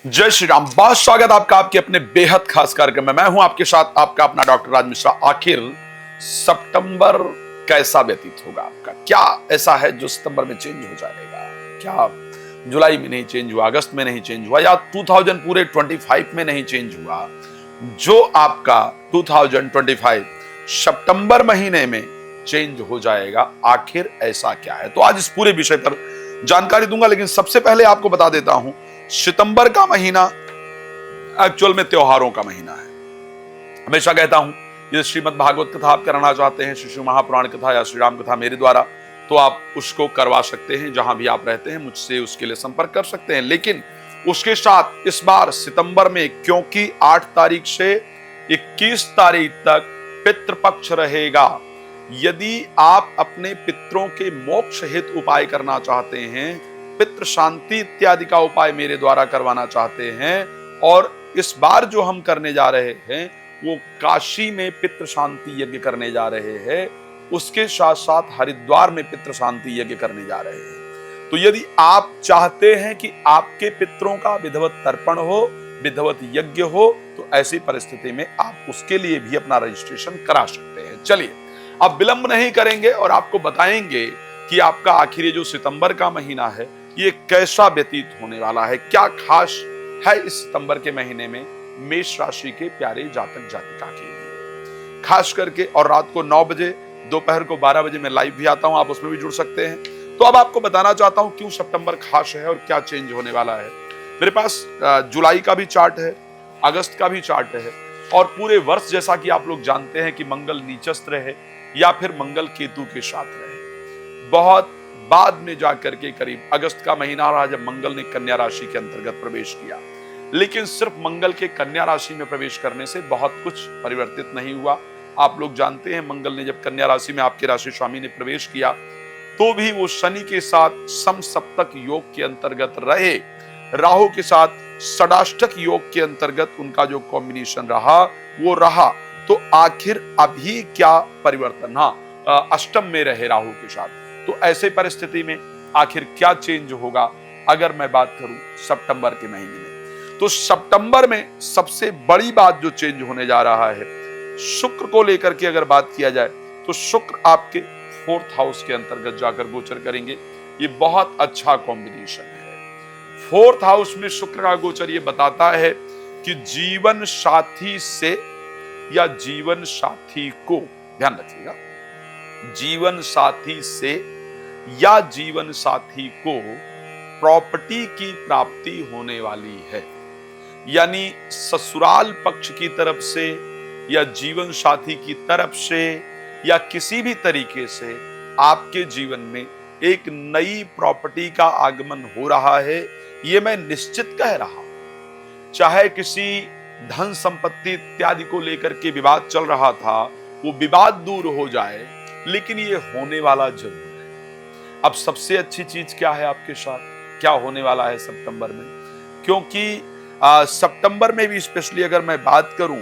जय श्री राम। बहुत स्वागत आपका आपके अपने बेहद खास कार्यक्रम में। मैं हूं आपके साथ आपका अपना डॉक्टर राज मिश्रा। आखिर सितंबर कैसा व्यतीत होगा आपका? क्या ऐसा है जो सितंबर में चेंज हो जाएगा? क्या जुलाई में नहीं चेंज हुआ, अगस्त में नहीं चेंज हुआ, या 2000 पूरे 25 में नहीं चेंज हुआ, जो आपका 2025 सितंबर महीने में चेंज हो जाएगा? आखिर ऐसा क्या है? तो आज इस पूरे विषय पर जानकारी दूंगा, लेकिन सबसे पहले आपको बता देता हूं, सितंबर का महीना एक्चुअल में त्योहारों का महीना है। हमेशा कहता हूं, ये श्रीमद् भागवत कथा आप कराना चाहते हैं, शिशु महापुराण कथा या श्री राम कथा मेरे द्वारा, तो आप उसको करवा सकते हैं। जहां भी आप रहते हैं मुझसे उसके लिए संपर्क कर सकते हैं। लेकिन उसके साथ इस बार सितंबर में, क्योंकि 8 तारीख से 21 तारीख तक पितृपक्ष रहेगा, यदि आप अपने पितरों के मोक्ष हेतु उपाय करना चाहते हैं, पितृ शांति इत्यादि का उपाय मेरे द्वारा करवाना चाहते हैं, और इस बार जो हम करने जा रहे हैं वो काशी में पितृ शांति यज्ञ करने जा रहे हैं, उसके साथ साथ हरिद्वार में पितृ शांति यज्ञ करने जा रहे हैं। तो यदि आप चाहते हैं कि आपके पितरों का विधिवत तर्पण हो, विधिवत यज्ञ हो, तो ऐसी परिस्थिति में आप उसके लिए भी अपना रजिस्ट्रेशन करा सकते हैं। चलिए अब विलंब नहीं करेंगे और आपको बताएंगे कि आपका आखिर ये जो सितंबर का महीना है ये कैसा व्यतीत होने वाला है, क्या खास है इस सितंबर के महीने में मेष राशि के प्यारे जातक जातिका के लिए खास करके। और रात को 9 बजे, दोपहर को 12 बजे मैं लाइव भी आता हूं, आप उसमें भी जुड़ सकते हैं। तो अब आपको बताना चाहता हूं क्यों सितंबर खास है और क्या चेंज होने वाला है। मेरे पास जुलाई का भी चार्ट है, अगस्त का भी चार्ट है, और पूरे वर्ष जैसा कि आप लोग जानते हैं कि मंगल नीचस्थ रहे या फिर मंगल केतु के साथ रहे। बहुत बाद में जाकर के करीब अगस्त का महीना रहा जब मंगल ने कन्या राशि के अंतर्गत प्रवेश किया, लेकिन सिर्फ मंगल के कन्या राशि में प्रवेश करने से बहुत कुछ परिवर्तित नहीं हुआ। आप लोग जानते हैं मंगल ने जब कन्या राशि में आपके राशि स्वामी ने प्रवेश किया तो भी वो शनि के साथ समसप्तक योग के अंतर्गत रहे, राहु के साथ षडाष्टक योग के अंतर्गत उनका जो कॉम्बिनेशन रहा वो रहा। तो आखिर अभी क्या परिवर्तन, हाँ अष्टम में रहे राहु के साथ, तो ऐसे परिस्थिति में आखिर क्या चेंज होगा अगर मैं बात करूं सितंबर के महीने में। तो सितंबर में सबसे बड़ी बात जो चेंज होने जा रहा है, शुक्र को लेकर के अगर बात किया जाए तो शुक्र आपके 4th हाउस के अंतर्गत जाकर गोचर करेंगे। ये बहुत अच्छा कॉम्बिनेशन है। 4th हाउस में शुक्र का गोचर ये बताता है कि जीवन साथी से या जीवन साथी को, ध्यान रखिएगा, जीवन साथी से या जीवन साथी को प्रॉपर्टी की प्राप्ति होने वाली है। यानी ससुराल पक्ष की तरफ से या जीवन साथी की तरफ से या किसी भी तरीके से आपके जीवन में एक नई प्रॉपर्टी का आगमन हो रहा है, ये मैं निश्चित कह रहा हूं। चाहे किसी धन संपत्ति इत्यादि को लेकर के विवाद चल रहा था, वो विवाद दूर हो जाए, लेकिन ये होने वाला जरूर है। अब सबसे अच्छी चीज क्या है आपके साथ, क्या होने वाला है सितंबर में? क्योंकि सितंबर में भी स्पेशली अगर मैं बात करूं,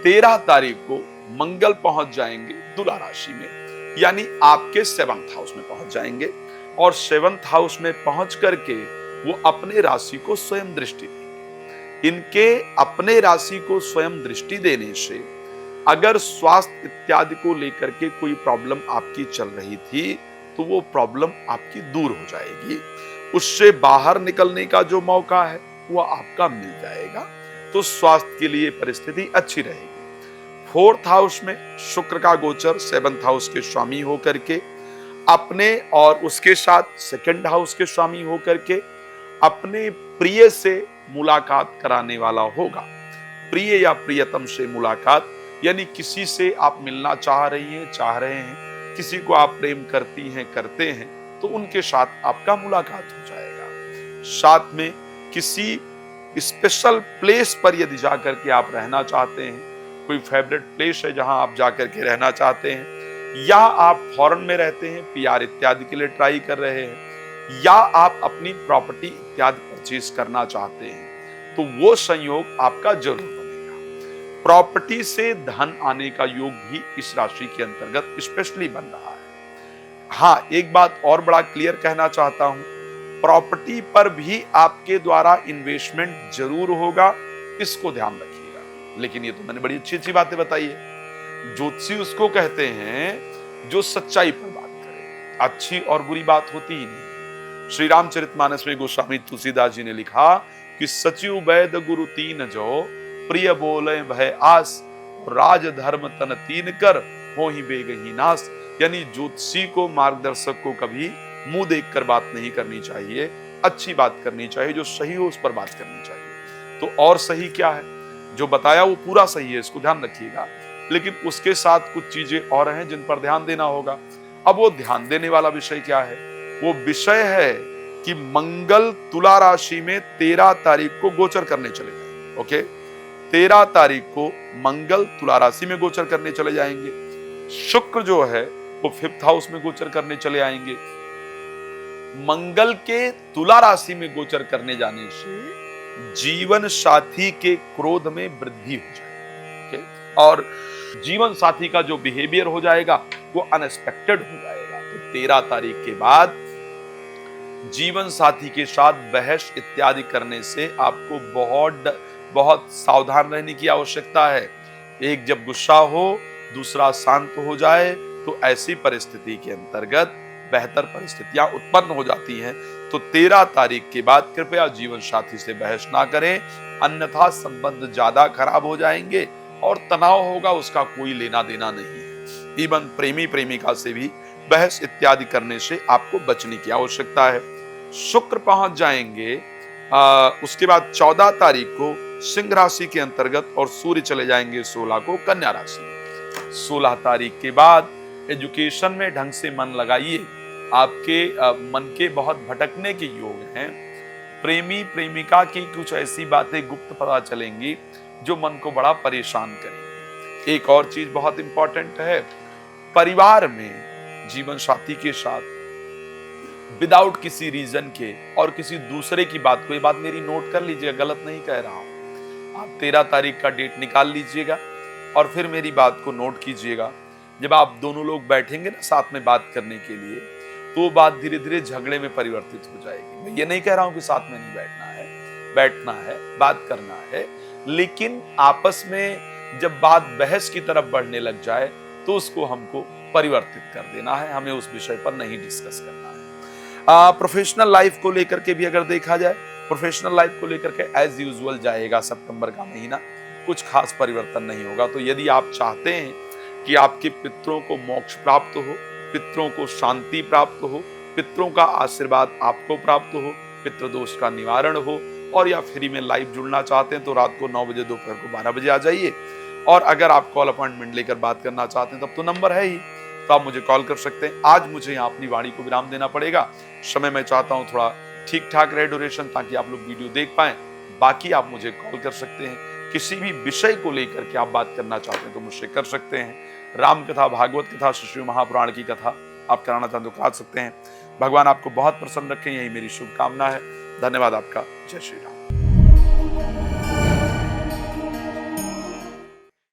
13 तारीख को मंगल पहुंच जाएंगे तुला राशि में, यानी आपके 7th हाउस में पहुंच जाएंगे, और 7th हाउस में पहुंच करके वो अपने राशि को स्वयं दृष्टि देंगे। इनके अपने राशि को स्वयं दृष्टि देने से अगर स्वास्थ्य इत्यादि को लेकर के कोई प्रॉब्लम आपकी चल रही थी तो वो प्रॉब्लम आपकी दूर हो जाएगी, उससे बाहर निकलने का जो मौका है वो आपका मिल जाएगा। तो स्वास्थ्य के लिए परिस्थिति अच्छी रहेगी। 4th हाउस में शुक्र का गोचर 7th हाउस के स्वामी होकर के अपने, और उसके साथ 2nd हाउस के स्वामी होकर के अपने प्रिय से मुलाकात कराने वाला होगा। प्रिय या प्रियतम से मुलाकात, यानी किसी से आप मिलना चाह रहे हैं, किसी को आप प्रेम करती हैं, करते हैं, तो उनके साथ आपका मुलाकात हो जाएगा। साथ में किसी स्पेशल प्लेस पर यदि जाकर के आप रहना चाहते हैं, कोई फेवरेट प्लेस है जहां आप जाकर के रहना चाहते हैं, या आप फॉरेन में रहते हैं, पीआर इत्यादि के लिए ट्राई कर रहे हैं, या आप अपनी प्रॉपर्टी इत्यादि परचेज करना चाहते हैं, तो वो संयोग आपका जरूर बनेगा। प्रॉपर्टी से धन आने का योग भी इस राशि के अंतर्गत स्पेशली बन रहा है। हाँ, एक बात और बड़ा क्लियर कहना चाहता हूं, प्रॉपर्टी पर भी आपके द्वारा इन्वेस्टमेंट जरूर होगा, इसको ध्यान रखिएगा। लेकिन ये तो मैंने बड़ी अच्छी अच्छी बातें बताई है। ज्योतिषी उसको कहते हैं जो सच्चाई पर बात करे, अच्छी और बुरी बात होती ही नहीं। श्री रामचरितमानस में गोस्वामी तुलसीदास जी ने लिखा कि सचिव वैद गुरु तीन जो, प्रिय बोले भय आस, राज धर्म तन तीन कर, हो ही बेगही नास। यानी ज्योतिषी को, मार्गदर्शक को कभी मुंह देखकर बात नहीं करनी चाहिए, अच्छी बात करनी चाहिए, जो सही हो उस पर बात करनी चाहिए। तो और सही क्या है, जो बताया वो पूरा सही है, इसको ध्यान रखिएगा। लेकिन उसके साथ कुछ चीजें और हैं जिन पर ध्यान देना होगा। अब वो ध्यान देने वाला विषय क्या है? वो विषय है कि मंगल तुला राशि में 13 तारीख को गोचर करने चले जाएंगे। ओके, 13 तारीख को मंगल तुला राशि में गोचर करने चले जाएंगे। शुक्र जो है वो 5th हाउस में गोचर करने चले आएंगे। मंगल के तुला राशि में गोचर करने जाने से जीवन साथी के क्रोध में वृद्धि हो जाएगी। और जीवन साथी का जो बिहेवियर हो जाएगा वो अनएक्सपेक्टेड हो जाएगा। तो 13 तारीख के बाद जीवन साथी के साथ बहस इत्यादि करने से आपको बहुत सावधान रहने की आवश्यकता है। एक जब गुस्सा हो, दूसरा शांत हो जाए, तो ऐसी परिस्थिति के अंतर्गत बेहतर परिस्थितियां उत्पन्न हो जाती हैं। तो 13 तारीख के बाद कृपया जीवन साथी से बहस ना करें, अन्यथा संबंध ज्यादा खराब हो जाएंगे और तनाव होगा, उसका कोई लेना देना नहीं है। इवन प्रेमी प्रेमिका से भी बहस इत्यादि करने से आपको बचने की आवश्यकता है। शुक्र पहुंच जाएंगे उसके बाद 14 तारीख को सिंह राशि के अंतर्गत, और सूर्य चले जाएंगे 16 को कन्या राशि में। 16 तारीख के बाद एजुकेशन में ढंग से मन लगाइए। आपके मन के बहुत भटकने के योग हैं। प्रेमी प्रेमिका की कुछ ऐसी बातें गुप्त पता चलेंगी जो मन को बड़ा परेशान करेंगी। एक और चीज बहुत इंपॉर्टेंट है, परिवार में जीवन साथी के साथ विदाउट किसी रीजन के और किसी दूसरे की बात को, ये बात मेरी नोट कर लीजिएगा, गलत नहीं कह रहा हूं। आप 13 तारीख का डेट निकाल लीजिएगा और फिर मेरी बात को नोट कीजिएगा। जब आप दोनों लोग बैठेंगे ना साथ में बात करने के लिए, तो बात धीरे धीरे झगड़े में परिवर्तित हो जाएगी। मैं ये नहीं कह रहा हूं कि साथ में नहीं बैठना है, बैठना है, बात करना है, लेकिन आपस में जब बात बहस की तरफ बढ़ने लग जाए तो उसको हमको परिवर्तित कर देना है, हमें उस विषय पर नहीं डिस्कस करना है। प्रोफेशनल लाइफ को लेकर के भी अगर देखा जाए, प्रोफेशनल लाइफ को लेकर के एज यूजुअल जाएगा सितंबर का महीना, कुछ खास परिवर्तन नहीं होगा। तो यदि आप चाहते हैं कि आपके पितरों को मोक्ष प्राप्त हो, पितरों को शांति प्राप्त हो, पितरों का आशीर्वाद आपको प्राप्त हो, पितृदोष का निवारण हो, और या फ्री में लाइव जुड़ना चाहते हैं तो रात को 9 बजे, दोपहर को 12 बजे आ जाइए। और अगर आप कॉल अपॉइंटमेंट लेकर बात करना चाहते हैं तब तो नंबर है ही, तो आप मुझे कॉल कर सकते हैं। आज मुझे यहाँ अपनी वाणी को विराम देना पड़ेगा। समय मैं चाहता हूँ थोड़ा ठीक ठाक रहे ड्यूरेशन, ताकि आप लोग वीडियो देख पाएं। बाकी आप मुझे कॉल कर सकते हैं, किसी भी विषय को लेकर के आप बात करना चाहते हैं तो मुझसे कर सकते हैं। राम कथा, भागवत कथा, शिव महापुराण की कथा आप कराना चाहते तो करा सकते हैं। भगवान आपको बहुत प्रसन्न रखें, यही मेरी शुभकामना है। धन्यवाद आपका। जय श्री राम।